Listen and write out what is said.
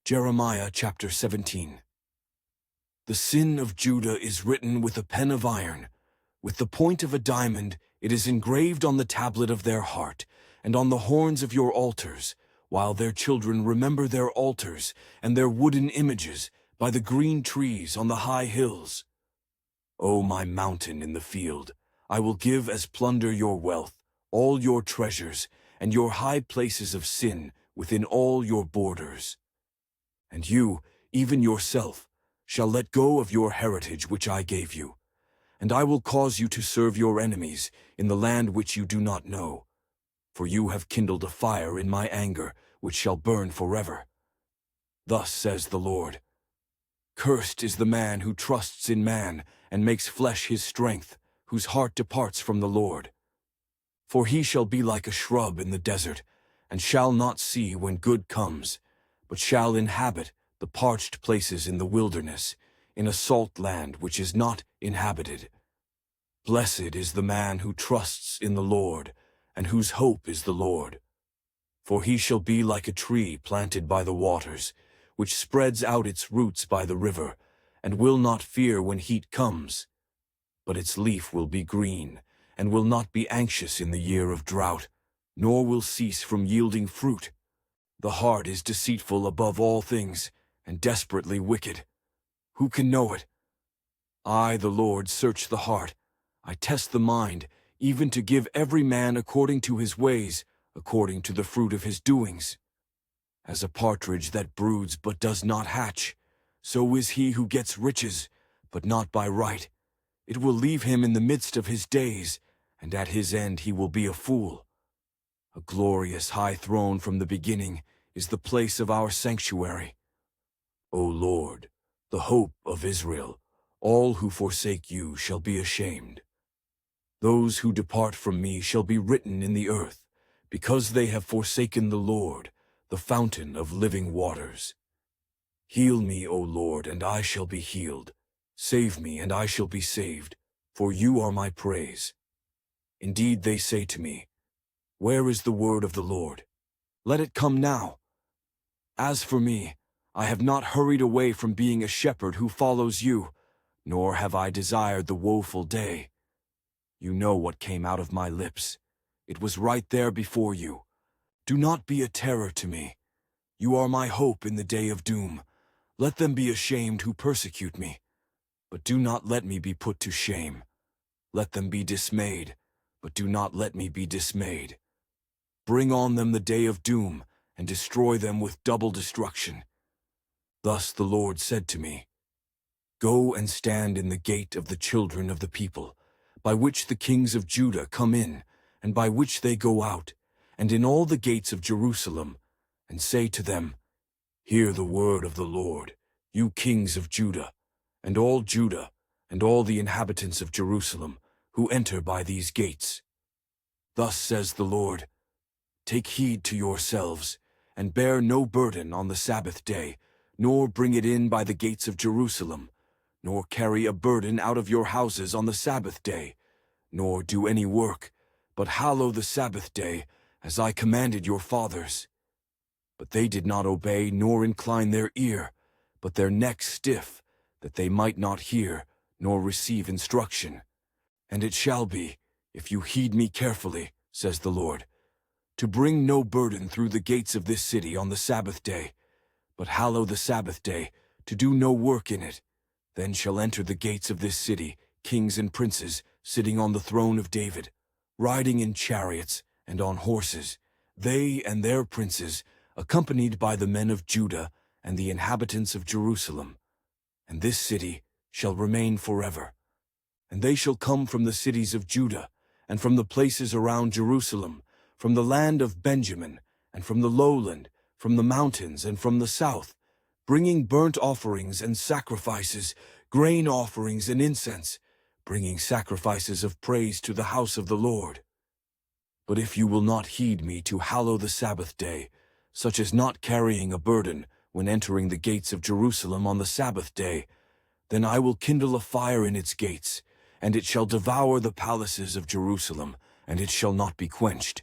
Jeremiah chapter 17. The sin of Judah is written with a pen of iron. With the point of a diamond it is engraved on the tablet of their heart, and on the horns of your altars, while their children remember their altars and their wooden images by the green trees on the high hills. O my mountain in the field, I will give as plunder your wealth, all your treasures, and your high places of sin within all your borders. And you, even yourself, shall let go of your heritage which I gave you. And I will cause you to serve your enemies in the land which you do not know. For you have kindled a fire in my anger, which shall burn forever. Thus says the Lord, Cursed is the man who trusts in man and makes flesh his strength, whose heart departs from the Lord. For he shall be like a shrub in the desert, and shall not see when good comes, but shall inhabit the parched places in the wilderness, in a salt land which is not inhabited. Blessed is the man who trusts in the Lord, and whose hope is the Lord. For he shall be like a tree planted by the waters, which spreads out its roots by the river, and will not fear when heat comes. But its leaf will be green, and will not be anxious in the year of drought, nor will cease from yielding fruit. The heart is deceitful above all things, and desperately wicked. Who can know it? I, the Lord, search the heart. I test the mind, even to give every man according to his ways, according to the fruit of his doings. As a partridge that broods but does not hatch, so is he who gets riches, but not by right. It will leave him in the midst of his days, and at his end he will be a fool. A glorious high throne from the beginning is the place of our sanctuary. O Lord, the hope of Israel, all who forsake you shall be ashamed. Those who depart from me shall be written in the earth, because they have forsaken the Lord, the fountain of living waters. Heal me, O Lord, and I shall be healed. Save me, and I shall be saved, for you are my praise. Indeed, they say to me, Where is the word of the Lord? Let it come now. As for me, I have not hurried away from being a shepherd who follows you, nor have I desired the woeful day. You know what came out of my lips. It was right there before you. Do not be a terror to me. You are my hope in the day of doom. Let them be ashamed who persecute me. But do not let me be put to shame. Let them be dismayed, but do not let me be dismayed. Bring on them the day of doom, and destroy them with double destruction. Thus the Lord said to me, Go and stand in the gate of the children of the people, by which the kings of Judah come in, and by which they go out, and in all the gates of Jerusalem, and say to them, Hear the word of the Lord, you kings of Judah, and all the inhabitants of Jerusalem, who enter by these gates. Thus says the Lord, Take heed to yourselves, and bear no burden on the Sabbath day, nor bring it in by the gates of Jerusalem, nor carry a burden out of your houses on the Sabbath day, nor do any work, but hallow the Sabbath day, as I commanded your fathers. But they did not obey nor incline their ear, but their necks stiff, that they might not hear, nor receive instruction. And it shall be, if you heed me carefully, says the Lord, to bring no burden through the gates of this city on the Sabbath day, but hallow the Sabbath day, to do no work in it. Then shall enter the gates of this city kings and princes sitting on the throne of David, riding in chariots and on horses, they and their princes, accompanied by the men of Judah and the inhabitants of Jerusalem. And this city shall remain forever. And they shall come from the cities of Judah, and from the places around Jerusalem, from the land of Benjamin, and from the lowland, from the mountains, and from the south, bringing burnt offerings and sacrifices, grain offerings and incense, bringing sacrifices of praise to the house of the Lord. But if you will not heed me to hallow the Sabbath day, such as not carrying a burden when entering the gates of Jerusalem on the Sabbath day, then I will kindle a fire in its gates, and it shall devour the palaces of Jerusalem, and it shall not be quenched.